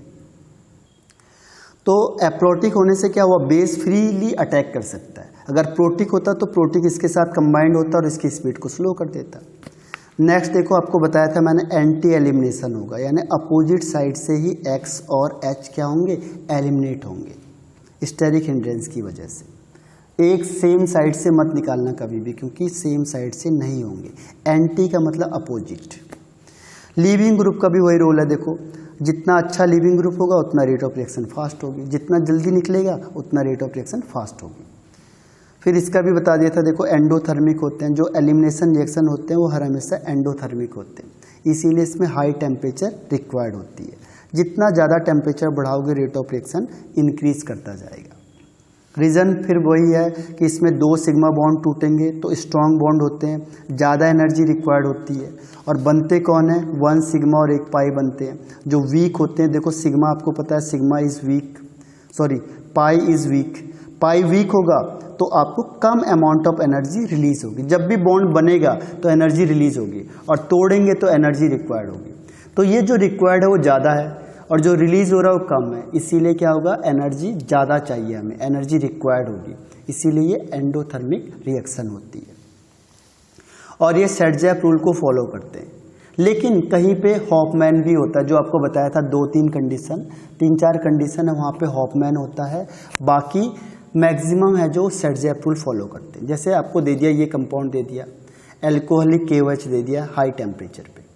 तो एप्रोटिक होने से क्या हुआ, बेस फ्रीली अटैक कर सकता है। अगर प्रोटिक होता तो प्रोटिक इसके साथ कंबाइंड होता और इसकी स्पीड को स्लो कर देता। नेक्स्ट देखो, आपको बताया था मैंने, एंटी एलिमिनेशन होगा, यानी अपोजिट साइड से ही X और H क्या होंगे, एलिमिनेट होंगे स्टेरिक हिंड्रेंस की वजह से। एक सेम साइड से मत निकालना कभी भी, क्योंकि सेम साइड से नहीं होंगे। एंटी का मतलब अपोजिट। लीविंग ग्रुप का भी वही रोल है। देखो जितना अच्छा लीविंग ग्रुप होगा उतना रेट ऑफ रिएक्शन फास्ट होगी, जितना जल्दी निकलेगा उतना रेट ऑफ रिएक्शन फास्ट होगी। फिर इसका भी बता दिया था, देखो एंडोथर्मिक होते हैं, जो एलिमिनेशन रिएक्शन होते हैं वो हर हमेशा एंडोथर्मिक होते हैं, इसीलिए इसमें हाई टेम्परेचर रिक्वायर्ड होती है। जितना ज़्यादा टेम्परेचर बढ़ाओगे रेट ऑफ रिएक्शन इंक्रीज करता जाएगा। रीज़न फिर वही है कि इसमें 2 सिग्मा बॉन्ड टूटेंगे तो स्ट्रॉन्ग बॉन्ड होते हैं, ज़्यादा एनर्जी रिक्वायर्ड होती है, और बनते कौन है, 1 सिग्मा और 1 पाई बनते हैं। जो वीक होते हैं, देखो सिग्मा आपको पता है, sigma is weak, sorry pi is weak, pi weak होगा तो आपको कम अमाउंट ऑफ एनर्जी रिलीज होगी। जब भी बॉन्ड बनेगा तो एनर्जी रिलीज होगी, और तोड़ेंगे तो एनर्जी रिक्वायर्ड होगी। तो ये जो रिक्वायर्ड है वो ज़्यादा है और जो रिलीज हो रहा है वो कम है, इसीलिए क्या होगा, एनर्जी ज़्यादा चाहिए हमें, एनर्जी रिक्वायर्ड होगी, इसीलिए ये एंडोथर्मिक रिएक्शन होती है। और ये सेटजैप रूल को फॉलो करते हैं। लेकिन कहीं पे हॉफमैन भी होता है, जो आपको बताया था 2-3 कंडीशन, 3-4 कंडीशन है वहाँ पे हॉफमैन होता है। बाकी मैक्सिमम है जो सेटजैप रूल फॉलो करते हैं। जैसे आपको दे दिया, ये कंपाउंड दे दिया, एल्कोहलिक KOH दे दिया हाई टेम्परेचर पे।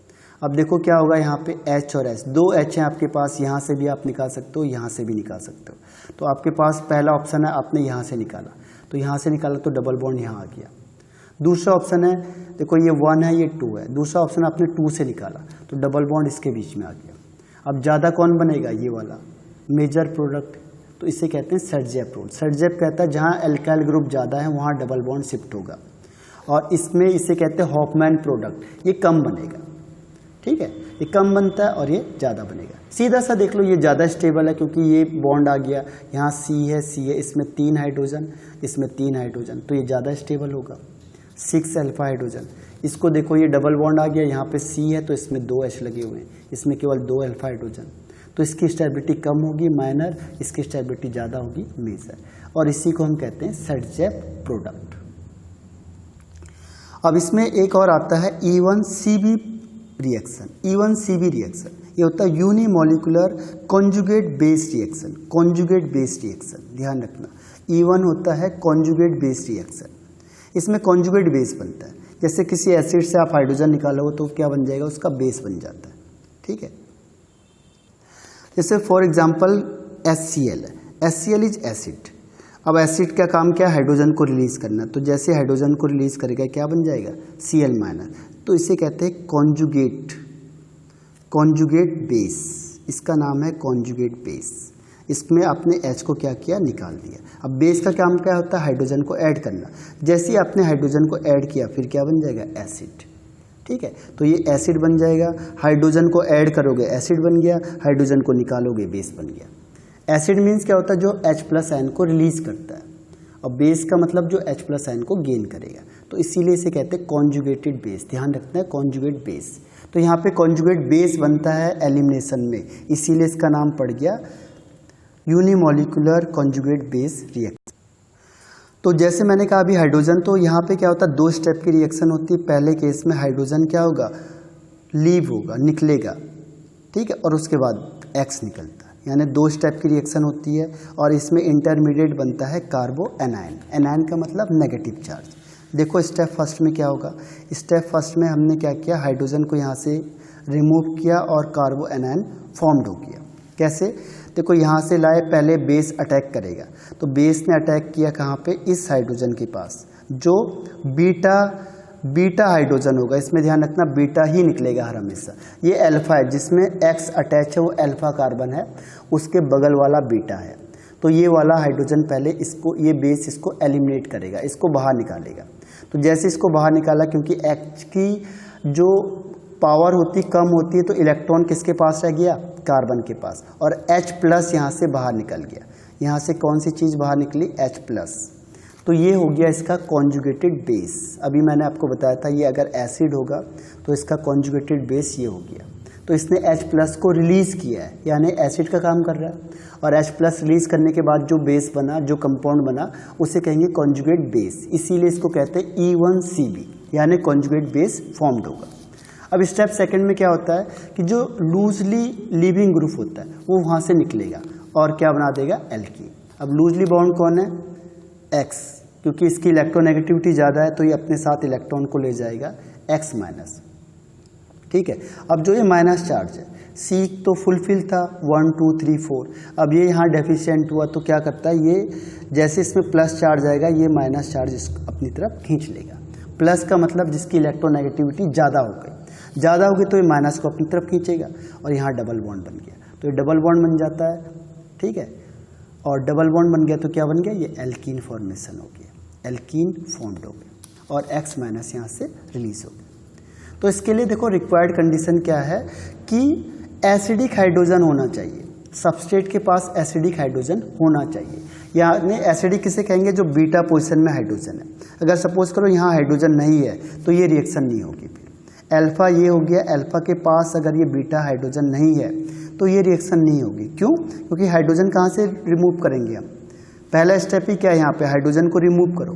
अब देखो क्या होगा, यहाँ पे H और H, 2 H हैं आपके पास, यहाँ से भी आप निकाल सकते हो, यहाँ से भी निकाल सकते हो। तो आपके पास पहला ऑप्शन है, आपने यहाँ से निकाला, तो यहाँ से निकाला तो डबल बॉन्ड यहाँ आ गया। दूसरा ऑप्शन है, देखो ये 1 है, ये 2 है, दूसरा ऑप्शन आपने 2 से निकाला तो डबल बॉन्ड इसके बीच में आ गया। अब ज़्यादा कौन बनेगा, ये वाला मेजर प्रोडक्ट, तो इसे कहते हैं सेटजैप रूल। सेटजैप कहता है जहाँ एल्काइल ग्रुप ज़्यादा है वहाँ डबल बॉन्ड शिफ्ट होगा, और इसमें इसे कहते हैं हॉफमैन प्रोडक्ट, ये कम बनेगा। ठीक है, ये कम बनता है और ये ज़्यादा बनेगा। सीधा सा देख लो, ये ज़्यादा स्टेबल है क्योंकि ये बॉन्ड आ गया, यहाँ C है, इसमें 3 हाइड्रोजन, इसमें 3 हाइड्रोजन, तो ये ज़्यादा स्टेबल होगा, 6 अल्फा हाइड्रोजन। इसको देखो, ये डबल बॉन्ड आ गया, यहाँ पे C है तो इसमें 2 H लगे हुए हैं, इसमें केवल 2 अल्फा हाइड्रोजन, तो इसकी स्टेबिलिटी कम होगी माइनर, इसकी स्टेबिलिटी ज़्यादा होगी मेजर, और इसी को हम कहते हैं सेटजैप प्रोडक्ट। अब इसमें एक और आता है E1CB रिएक्शन। E1CB रिएक्शन ये होता है unimolecular conjugate base reaction. Conjugate base reaction ध्यान रखना, E1 होता है कॉन्जुगेट बेस रिएक्शन। इसमें कॉन्जुगेट बेस बनता है, जैसे किसी एसिड से आप हाइड्रोजन निकालो तो क्या बन जाएगा, उसका बेस बन जाता है। ठीक है, जैसे फॉर एग्जाम्पल HCl है, HCl इज एसिड। अब एसिड का काम क्या है, हाइड्रोजन को रिलीज करना, तो जैसे हाइड्रोजन को रिलीज करेगा क्या बन जाएगा, Cl-। तो इसे कहते हैं कॉन्जुगेट बेस। इसका नाम है कॉन्जुगेट बेस। इसमें आपने H को क्या किया, निकाल दिया। अब बेस का काम क्या होता है, हाइड्रोजन को ऐड करना। जैसे ही आपने हाइड्रोजन को ऐड किया फिर क्या बन जाएगा, एसिड। ठीक है, तो ये एसिड बन जाएगा। हाइड्रोजन को ऐड करोगे एसिड बन गया, हाइड्रोजन को निकालोगे बेस बन गया। एसिड मीन्स क्या होता है, जो H+ आयन को रिलीज करता है, और बेस का मतलब जो H+ आयन को गेन करेगा। तो इसीलिए इसे कहते हैं कॉन्जुगेटेड बेस। ध्यान रखना है, कॉन्जुगेट बेस। तो यहाँ पे कॉन्जुगेट बेस बनता है एलिमिनेशन में, इसीलिए इसका नाम पड़ गया यूनिमोलिकुलर कॉन्जुगेट बेस रिएक्शन। तो जैसे मैंने कहा अभी हाइड्रोजन, तो यहाँ पे क्या होता है, 2 स्टेप की रिएक्शन होती है। पहले केस में हाइड्रोजन क्या होगा, लीव होगा, निकलेगा। ठीक है, और उसके बाद X निकलता है, यानी 2 स्टेप की रिएक्शन होती है। और इसमें इंटरमीडिएट बनता है कार्बो एनायन। एनायन का मतलब नेगेटिव चार्ज। देखो स्टेप फर्स्ट में क्या होगा, स्टेप फर्स्ट में हमने क्या किया, हाइड्रोजन को यहाँ से रिमूव किया और कार्बो एनायन फॉर्म्ड हो गया। कैसे, देखो यहाँ से लाए, पहले बेस अटैक करेगा। तो बेस ने अटैक किया कहाँ पे, इस हाइड्रोजन के पास, जो बीटा हाइड्रोजन होगा। इसमें ध्यान रखना, बीटा ही निकलेगा हर हमेशा। ये अल्फा है, जिसमें X अटैच है वो अल्फा कार्बन है, उसके बगल वाला बीटा है। तो ये वाला हाइड्रोजन पहले इसको, ये बेस इसको एलिमिनेट करेगा, इसको बाहर निकालेगा। तो जैसे इसको बाहर निकाला, क्योंकि H की जो पावर होती कम होती है, तो इलेक्ट्रॉन किसके पास रह गया, कार्बन के पास, और H+ यहाँ से बाहर निकल गया। यहाँ से कौन सी चीज़ बाहर निकली, H+। तो ये हो गया इसका कॉन्जुगेटेड बेस। अभी मैंने आपको बताया था, ये अगर एसिड होगा तो इसका कॉन्जुगेटेड बेस ये हो गया। तो इसने H+ को रिलीज़ किया है, यानी एसिड का काम कर रहा है। और H+ रिलीज़ करने के बाद जो बेस बना, जो कंपाउंड बना, उसे कहेंगे कॉन्जुगेट बेस। इसीलिए इसको कहते हैं E1CB, यानी कॉन्जुगेट बेस फॉर्म्ड होगा। अब स्टेप सेकंड में क्या होता है कि जो लूजली लिविंग ग्रुप होता है वो वहाँ से निकलेगा और क्या बना देगा, एल्कीन। अब लूजली बॉन्ड कौन है, X, क्योंकि इसकी इलेक्ट्रोनेगेटिविटी ज़्यादा है तो ये अपने साथ इलेक्ट्रॉन को ले जाएगा X-। ठीक है, अब जो ये माइनस चार्ज है, C तो फुलफिल था 1 2 3 4, अब ये यहाँ डेफिशिएंट हुआ तो क्या करता है, ये जैसे इसमें प्लस चार्ज आएगा ये माइनस चार्ज अपनी तरफ खींच लेगा। प्लस का मतलब जिसकी इलेक्ट्रोनेगेटिविटी ज़्यादा हो गई तो ये माइनस को अपनी तरफ खींचेगा, और यहाँ डबल बॉन्ड बन गया, तो ये डबल बॉन्ड बन जाता है। ठीक है, और डबल बॉन्ड बन गया तो क्या बन गया, ये एल्कीन फॉर्मेशन हो गया, एल्कीन फॉर्म्ड हो गया, और X- यहाँ से रिलीज हो गया। तो इसके लिए देखो रिक्वायर्ड कंडीशन क्या है कि एसिडिक हाइड्रोजन होना चाहिए, सबस्ट्रेट के पास एसिडिक हाइड्रोजन होना चाहिए। यानी एसिडिक किसे कहेंगे, जो बीटा पोजीशन में हाइड्रोजन है। अगर सपोज करो यहाँ हाइड्रोजन नहीं है तो ये रिएक्शन नहीं होगी। फिर अल्फा ये हो गया, अल्फा के पास अगर ये बीटा हाइड्रोजन नहीं है तो ये रिएक्शन नहीं होगी। क्यों, क्योंकि हाइड्रोजन कहाँ से रिमूव करेंगे हम, पहला स्टेप ही क्या है, यहाँ पे हाइड्रोजन को रिमूव करो।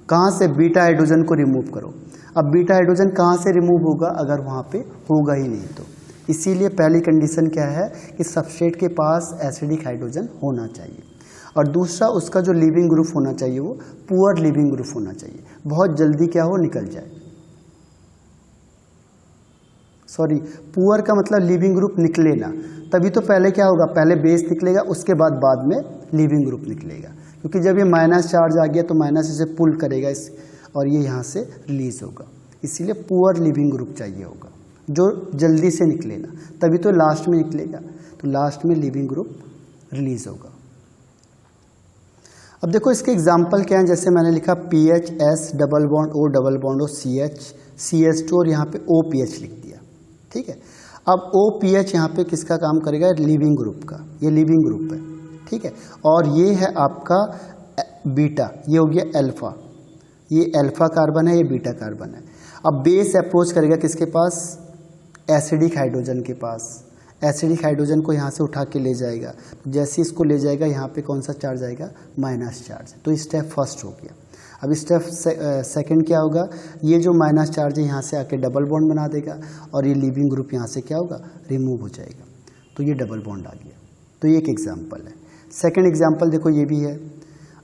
कहाँ से, बीटा हाइड्रोजन को रिमूव करो। अब बीटा हाइड्रोजन कहाँ से रिमूव होगा, अगर वहाँ पे होगा ही नहीं तो। इसीलिए पहली कंडीशन क्या है कि सबस्ट्रेट के पास एसिडिक हाइड्रोजन होना चाहिए, और दूसरा उसका जो लिविंग ग्रुप होना चाहिए वो पुअर लिविंग ग्रुप होना चाहिए, बहुत जल्दी क्या हो, निकल जाए। सॉरी, पुअर का मतलब लिविंग ग्रुप निकले ना, तभी तो पहले क्या होगा, पहले बेस निकलेगा, उसके बाद में लिविंग ग्रुप निकलेगा। क्योंकि जब ये माइनस चार्ज आ गया तो माइनस इसे पुल करेगा और ये यहाँ से रिलीज होगा। इसीलिए पुअर लिविंग ग्रुप चाहिए होगा, जो जल्दी से निकले ना, तभी तो लास्ट में निकलेगा। तो लास्ट में लिविंग ग्रुप रिलीज होगा। अब देखो इसके एग्जाम्पल क्या हैं, जैसे मैंने लिखा PHS double bond O double bond O CH2 और यहाँ पे OPH लिख दिया। ठीक है, अब OPH यहाँ पे किसका काम करेगा, लिविंग ग्रुप का, ये लिविंग ग्रुप है। ठीक है, और ये है आपका बीटा, ये हो गया अल्फा, ये अल्फा कार्बन है, ये बीटा कार्बन है। अब बेस अप्रोच करेगा किसके पास, एसिडिक हाइड्रोजन के पास। एसिडिक हाइड्रोजन को यहाँ से उठा के ले जाएगा, जैसे इसको ले जाएगा यहाँ पे कौन सा चार्ज आएगा, माइनस चार्ज। तो स्टेप फर्स्ट हो गया। अब स्टेप सेकंड क्या होगा, ये जो माइनस चार्ज है यहाँ से आके डबल बॉन्ड बना देगा, और ये लिविंग ग्रुप यहाँ से क्या होगा, रिमूव हो जाएगा। तो ये डबल बॉन्ड आ गया। तो ये एक एग्जाम्पल है। सेकेंड एग्जाम्पल देखो ये भी है।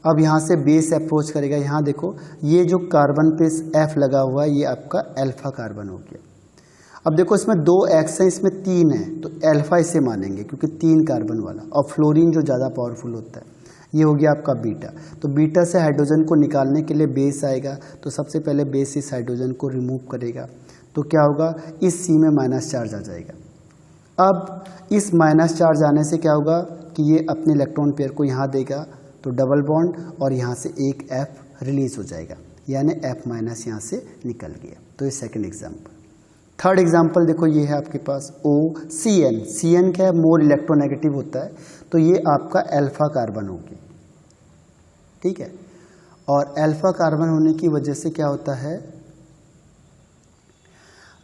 अब यहाँ से बेस अप्रोच करेगा, यहाँ देखो ये जो कार्बन पे F लगा हुआ है ये आपका अल्फा कार्बन हो गया। अब देखो इसमें 2 X है, इसमें 3 है, तो अल्फा इसे मानेंगे क्योंकि 3 कार्बन वाला, और फ्लोरीन जो ज़्यादा पावरफुल होता है ये हो गया आपका बीटा। तो बीटा से हाइड्रोजन को निकालने के लिए बेस आएगा, तो सबसे पहले बेस इस हाइड्रोजन को रिमूव करेगा, तो क्या होगा, इस C में माइनस चार्ज आ जाएगा। अब इस माइनस चार्ज आने से क्या होगा कि ये अपने इलेक्ट्रॉन पेयर को यहाँ देगा, तो डबल बॉन्ड और यहाँ से एक F रिलीज हो जाएगा, यानी F माइनस यहाँ से निकल गया। तो ये सेकंड एग्जाम्पल। थर्ड एग्जाम्पल देखो, ये है आपके पास OCN। CN क्या है, मोर इलेक्ट्रोनेगेटिव होता है, तो ये आपका अल्फा कार्बन होगी, ठीक है। और अल्फा कार्बन होने की वजह से क्या होता है,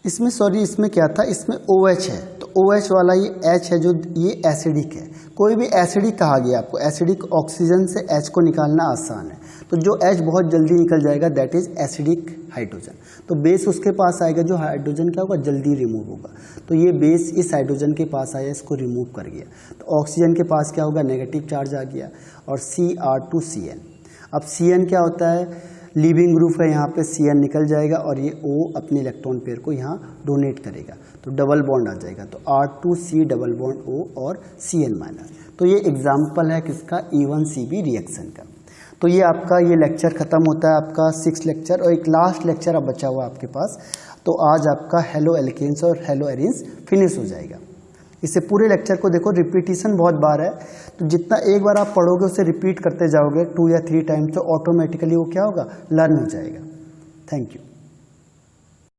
इसमें क्या था, इसमें OH है, तो OH वाला ये H है जो ये एसिडिक है। कोई भी एसिडिक कहा गया आपको, एसिडिक ऑक्सीजन से H को निकालना आसान है, तो जो H बहुत जल्दी निकल जाएगा दैट इज एसिडिक हाइड्रोजन। तो बेस उसके पास आएगा, जो हाइड्रोजन क्या होगा, जल्दी रिमूव होगा। तो ये बेस इस हाइड्रोजन के पास आया, इसको रिमूव कर गया, तो ऑक्सीजन के पास क्या होगा, नेगेटिव चार्ज आ गया, और Cr2Cn। अब Cn क्या होता है, लीविंग ग्रुप है, यहाँ पे Cn निकल जाएगा और ये O अपने इलेक्ट्रॉन पेयर को यहाँ डोनेट करेगा, तो डबल बॉन्ड आ जाएगा, तो R2C डबल बॉन्ड O और Cn माइनस। तो ये एग्जाम्पल है किसका, E1CB रिएक्शन का। तो ये आपका ये लेक्चर खत्म होता है, आपका 6 लेक्चर, और एक लास्ट लेक्चर अब बचा हुआ आपके पास। तो आज आपका हेलो एल्केन्स और हेलो एरिन्स फिनिश हो जाएगा। इससे पूरे लेक्चर को देखो, रिपीटिशन बहुत बार है, तो जितना एक बार आप पढ़ोगे उसे रिपीट करते जाओगे 2 या 3 टाइम, तो ऑटोमेटिकली वो क्या होगा, लर्न हो जाएगा। Thank you.